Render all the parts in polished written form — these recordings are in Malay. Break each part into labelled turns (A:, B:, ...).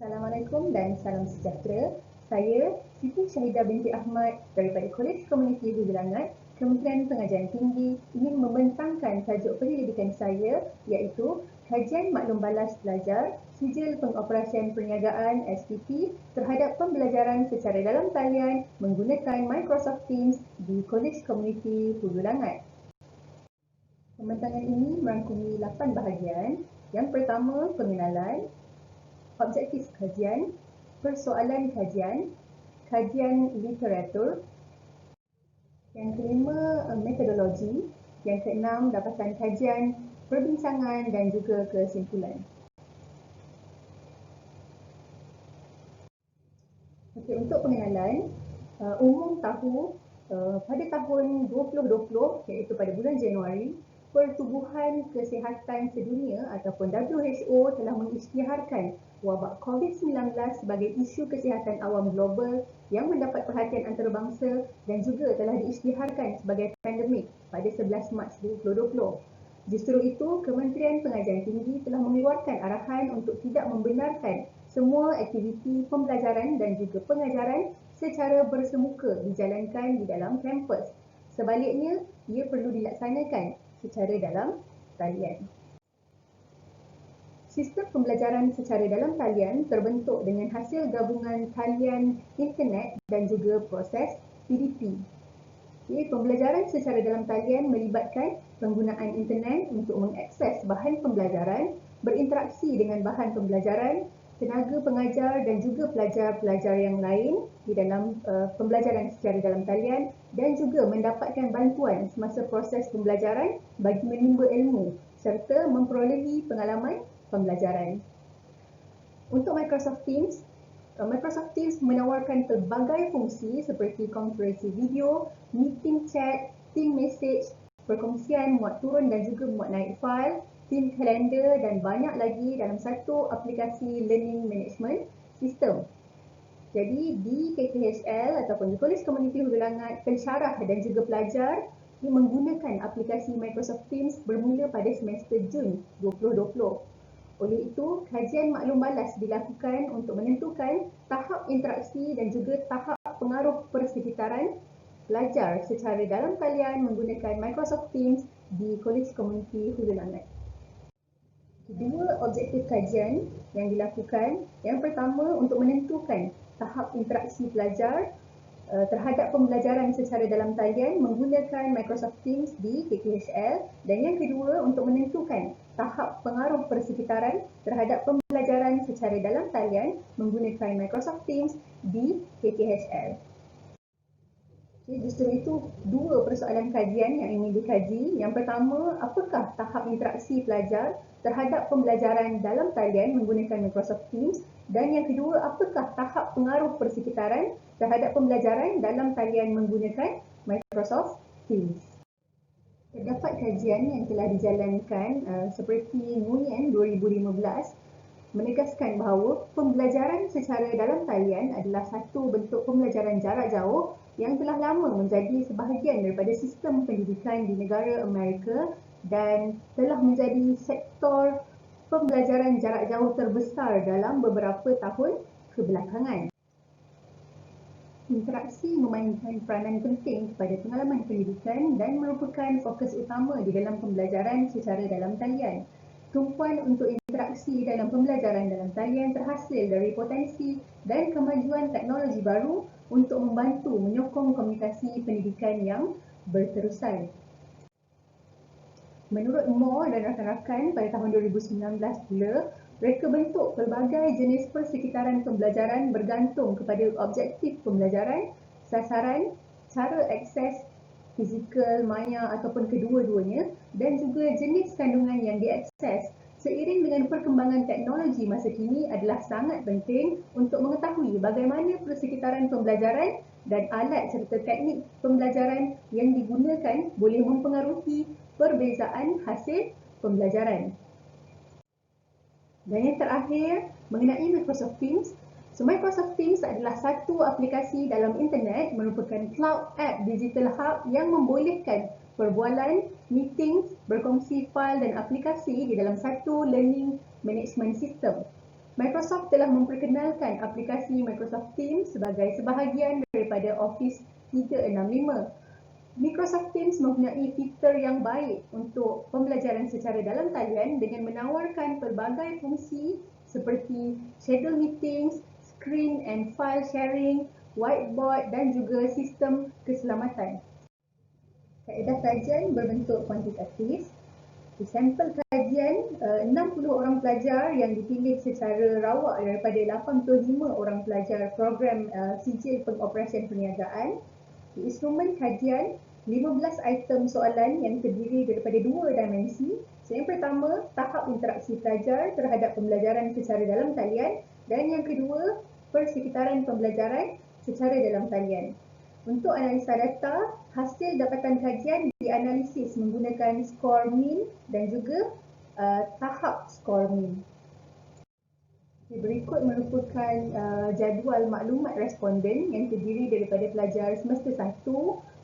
A: Assalamualaikum dan salam sejahtera. Saya Siti Syahidah binti Ahmad daripada Kolej Komuniti Hulu Langat, Kementerian Pengajian Tinggi ingin membentangkan tajuk penyelidikan saya iaitu Kajian Maklum Balas Pelajar Sijil Pengoperasian Perniagaan SPP terhadap pembelajaran secara dalam talian menggunakan Microsoft Teams di Kolej Komuniti Hulu Langat. Pembentangan ini merangkumi 8 bahagian. Yang pertama, pengenalan, objektif kajian, persoalan kajian, kajian literatur. Yang kelima, metodologi. Yang keenam, dapatan kajian, perbincangan dan juga kesimpulan. Okey, untuk pengenalan, umum tahu pada tahun 2020 iaitu pada bulan Januari, Pertubuhan Kesihatan Sedunia ataupun WHO telah mengisytiharkan wabak COVID-19 sebagai isu kesihatan awam global yang mendapat perhatian antarabangsa dan juga telah diisytiharkan sebagai pandemik pada 11 Mac 2020. Justru itu, Kementerian Pengajian Tinggi telah mengeluarkan arahan untuk tidak membenarkan semua aktiviti pembelajaran dan juga pengajaran secara bersemuka dijalankan di dalam kampus. Sebaliknya, ia perlu dilaksanakan secara dalam talian. Sistem pembelajaran secara dalam talian terbentuk dengan hasil gabungan talian internet dan juga proses PDP. Pembelajaran secara dalam talian melibatkan penggunaan internet untuk mengakses bahan pembelajaran, berinteraksi dengan bahan pembelajaran, tenaga pengajar dan juga pelajar-pelajar yang lain di dalam pembelajaran secara dalam talian dan juga mendapatkan bantuan semasa proses pembelajaran bagi menimba ilmu serta memperolehi pengalaman pembelajaran. Untuk Microsoft Teams menawarkan pelbagai fungsi seperti konferensi video, meeting chat, team message, perkongsian muat turun dan juga muat naik file, team kalender dan banyak lagi dalam satu aplikasi learning management system. Jadi di KKHL ataupun di Kolej Komuniti Hulu Langat, pensyarah dan juga pelajar yang menggunakan aplikasi Microsoft Teams bermula pada semester Jun 2020. Oleh itu, kajian maklum balas dilakukan untuk menentukan tahap interaksi dan juga tahap pengaruh persekitaran pelajar secara dalam talian menggunakan Microsoft Teams di Kolej Komuniti Hulu Langat. Dua objektif kajian yang dilakukan. Yang pertama, untuk menentukan tahap interaksi pelajar terhadap pembelajaran secara dalam talian menggunakan Microsoft Teams di KKHL, dan yang kedua untuk menentukan tahap pengaruh persekitaran terhadap pembelajaran secara dalam talian menggunakan Microsoft Teams di KKHL. Justru itu, dua persoalan kajian yang ingin dikaji. Yang pertama, apakah tahap interaksi pelajar terhadap pembelajaran dalam talian menggunakan Microsoft Teams, dan yang kedua, apakah tahap pengaruh persekitaran terhadap pembelajaran dalam talian menggunakan Microsoft Teams. Terdapat kajian yang telah dijalankan seperti Nguyen 2015 menegaskan bahawa pembelajaran secara dalam talian adalah satu bentuk pembelajaran jarak jauh yang telah lama menjadi sebahagian daripada sistem pendidikan di negara Amerika dan telah menjadi sektor pembelajaran jarak jauh terbesar dalam beberapa tahun kebelakangan. Interaksi memainkan peranan penting kepada pengalaman pendidikan dan merupakan fokus utama di dalam pembelajaran secara dalam talian. Tumpuan untuk interaksi dalam pembelajaran dalam talian terhasil dari potensi dan kemajuan teknologi baru untuk membantu menyokong komunikasi pendidikan yang berterusan. Menurut Moore dan rakan-rakan pada tahun 2019 pula, reka bentuk pelbagai jenis persekitaran pembelajaran bergantung kepada objektif pembelajaran, sasaran, cara akses, fizikal, maya ataupun kedua-duanya dan juga jenis kandungan yang diakses. Seiring dengan perkembangan teknologi masa kini adalah sangat penting untuk mengetahui bagaimana persekitaran pembelajaran dan alat serta teknik pembelajaran yang digunakan boleh mempengaruhi perbezaan hasil pembelajaran. Dan yang terakhir, mengenai Microsoft Teams. Microsoft Teams adalah satu aplikasi dalam internet merupakan cloud app digital hub yang membolehkan perbualan, meeting, berkongsi fail dan aplikasi di dalam satu learning management system. Microsoft telah memperkenalkan aplikasi Microsoft Teams sebagai sebahagian daripada Office 365. Microsoft Teams mempunyai fitur yang baik untuk pembelajaran secara dalam talian dengan menawarkan pelbagai fungsi seperti schedule meetings, screen and file sharing, whiteboard dan juga sistem keselamatan. Kaedah kajian berbentuk kuantitatif. Di sampel kajian, 60 orang pelajar yang dipilih secara rawak daripada 85 orang pelajar program sijil pengoperasian perniagaan. Di instrumen kajian, 15 item soalan yang terdiri daripada dua dimensi. So, yang pertama, tahap interaksi pelajar terhadap pembelajaran secara dalam talian dan yang kedua, persekitaran pembelajaran secara dalam talian. Untuk analisa data, hasil dapatan kajian dianalisis menggunakan skor min dan juga tahap skor min. Berikut merupakan jadual maklumat responden yang terdiri daripada pelajar semester 1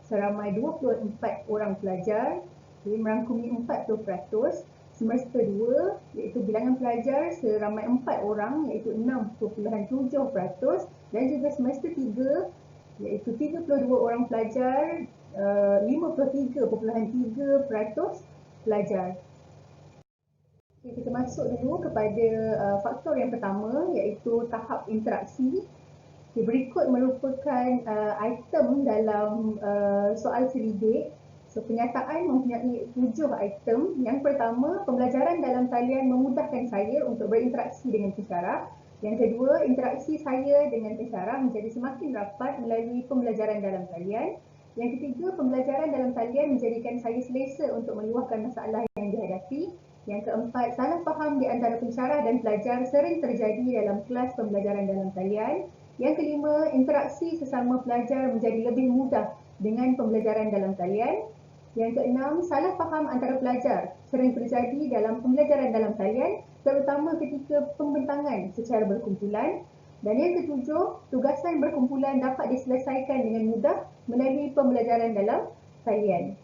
A: seramai 24 orang pelajar, merangkumi 40%, semester 2 iaitu bilangan pelajar seramai 4 orang iaitu 6.7% dan juga semester 3 iaitu 32 orang pelajar, 53.3% pelajar. Kita masuk dulu kepada faktor yang pertama iaitu tahap interaksi. Berikut merupakan item dalam soal selidik. So, penyataan mempunyai 7 item. Yang pertama, pembelajaran dalam talian memudahkan saya untuk berinteraksi dengan pensyarah. Yang kedua, interaksi saya dengan pensyarah menjadi semakin rapat melalui pembelajaran dalam talian. Yang ketiga, pembelajaran dalam talian menjadikan saya selesa untuk meluahkan masalah yang dihadapi. Yang keempat, salah faham di antara pensyarah dan pelajar sering terjadi dalam kelas pembelajaran dalam talian. Yang kelima, interaksi sesama pelajar menjadi lebih mudah dengan pembelajaran dalam talian. Yang keenam, salah faham antara pelajar sering terjadi dalam pembelajaran dalam talian, terutama ketika pembentangan secara berkumpulan. Dan yang ketujuh, tugasan berkumpulan dapat diselesaikan dengan mudah melalui pembelajaran dalam talian.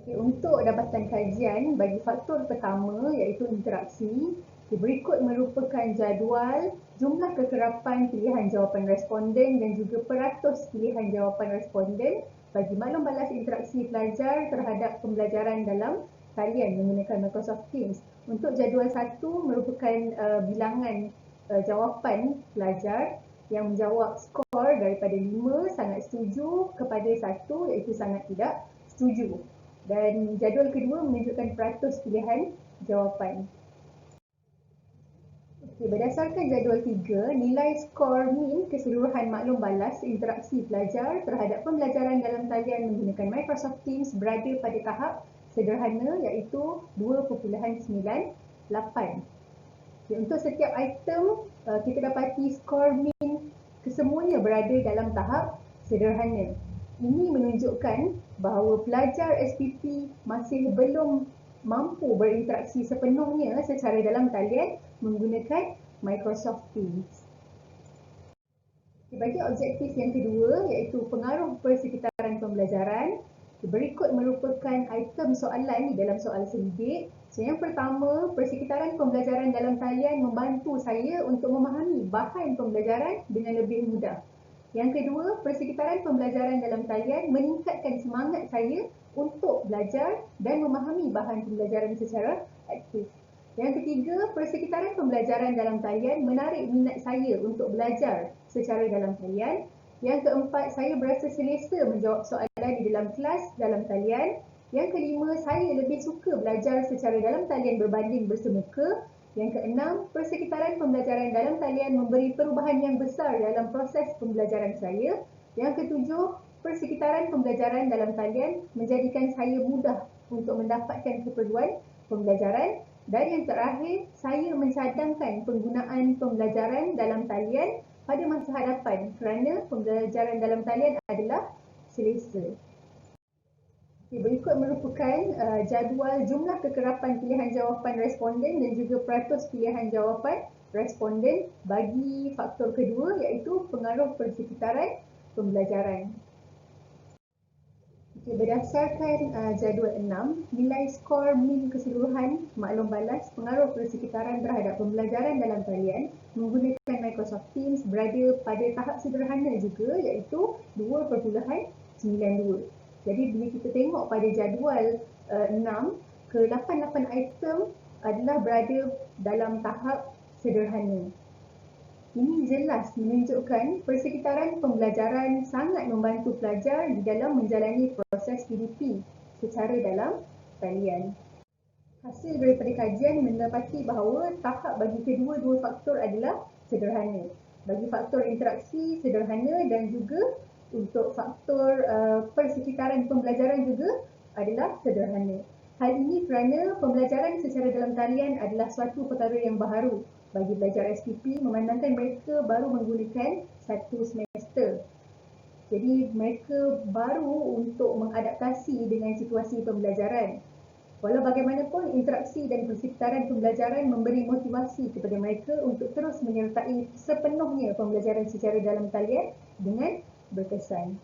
A: Untuk dapatan kajian bagi faktor pertama iaitu interaksi, berikut merupakan jadual jumlah kekerapan pilihan jawapan responden dan juga peratus pilihan jawapan responden bagi maklum balas interaksi pelajar terhadap pembelajaran dalam talian menggunakan Microsoft Teams. Untuk jadual 1 merupakan bilangan jawapan pelajar yang menjawab skor daripada 5 sangat setuju kepada 1 iaitu sangat tidak setuju. Dan jadual kedua menunjukkan peratus pilihan jawapan. Berdasarkan jadual 3, nilai skor min keseluruhan maklum balas interaksi pelajar terhadap pembelajaran dalam talian menggunakan Microsoft Teams berada pada tahap sederhana iaitu 2.98. Untuk setiap item, kita dapati skor min kesemuanya berada dalam tahap sederhana. Ini menunjukkan bahawa pelajar SPP masih belum mampu berinteraksi sepenuhnya secara dalam talian menggunakan Microsoft Teams. Bagi objektif yang kedua iaitu pengaruh persekitaran pembelajaran, berikut merupakan item soalan di dalam soal selidik. So, yang pertama, persekitaran pembelajaran dalam talian membantu saya untuk memahami bahan pembelajaran dengan lebih mudah. Yang kedua, persekitaran pembelajaran dalam talian meningkatkan semangat saya untuk belajar dan memahami bahan pembelajaran secara aktif. Yang ketiga, persekitaran pembelajaran dalam talian menarik minat saya untuk belajar secara dalam talian. Yang keempat, saya berasa selesa menjawab soalan di dalam kelas dalam talian. Yang kelima, saya lebih suka belajar secara dalam talian berbanding bersemuka. Yang keenam, persekitaran pembelajaran dalam talian memberi perubahan yang besar dalam proses pembelajaran saya. Yang ketujuh, persekitaran pembelajaran dalam talian menjadikan saya mudah untuk mendapatkan keperluan pembelajaran. Dan yang terakhir, saya mencadangkan penggunaan pembelajaran dalam talian pada masa hadapan kerana pembelajaran dalam talian adalah selesa. Berikut merupakan jadual jumlah kekerapan pilihan jawapan responden dan juga peratus pilihan jawapan responden bagi faktor kedua iaitu pengaruh persekitaran pembelajaran. Berdasarkan jadual 6, nilai skor min keseluruhan maklum balas pengaruh persekitaran terhadap pembelajaran dalam talian menggunakan Microsoft Teams berada pada tahap sederhana juga, iaitu 2.92. Jadi bila kita tengok pada jadual 6, ke-88 item adalah berada dalam tahap sederhana. Ini jelas menunjukkan persekitaran pembelajaran sangat membantu pelajar di dalam menjalani proses PDP secara dalam talian. Hasil daripada kajian mendapati bahawa tahap bagi kedua-dua faktor adalah sederhana. Bagi faktor interaksi sederhana dan juga untuk faktor persekitaran pembelajaran juga adalah sederhana. Hal ini kerana pembelajaran secara dalam talian adalah suatu perkara yang baharu bagi pelajar SPP, memandangkan mereka baru menggunakan satu semester. Jadi mereka baru untuk mengadaptasi dengan situasi pembelajaran. Walau bagaimanapun, interaksi dan persekitaran pembelajaran memberi motivasi kepada mereka untuk terus menyertai sepenuhnya pembelajaran secara dalam talian dengan berkesan.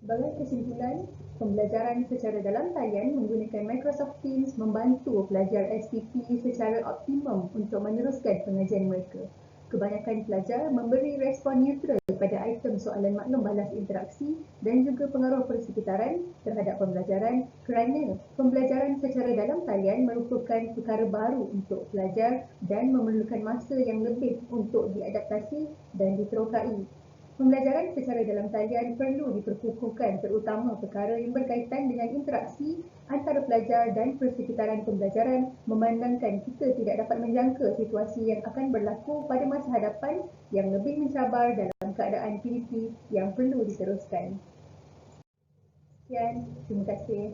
A: Sebagai kesimpulan, pembelajaran secara dalam talian menggunakan Microsoft Teams membantu pelajar SPP secara optimum untuk meneruskan pengajian mereka. Kebanyakan pelajar memberi respon neutral pada item soalan maklum balas interaksi dan juga pengaruh persekitaran terhadap pembelajaran kerana pembelajaran secara dalam talian merupakan perkara baru untuk pelajar dan memerlukan masa yang lebih untuk diadaptasi dan diterokai. Pembelajaran secara dalam talian perlu diperkukuhkan, terutama perkara yang berkaitan dengan interaksi antara pelajar dan persekitaran pembelajaran, memandangkan kita tidak dapat menjangka situasi yang akan berlaku pada masa hadapan yang lebih mencabar dalam keadaan PDP yang perlu diteruskan. Sekian, terima kasih.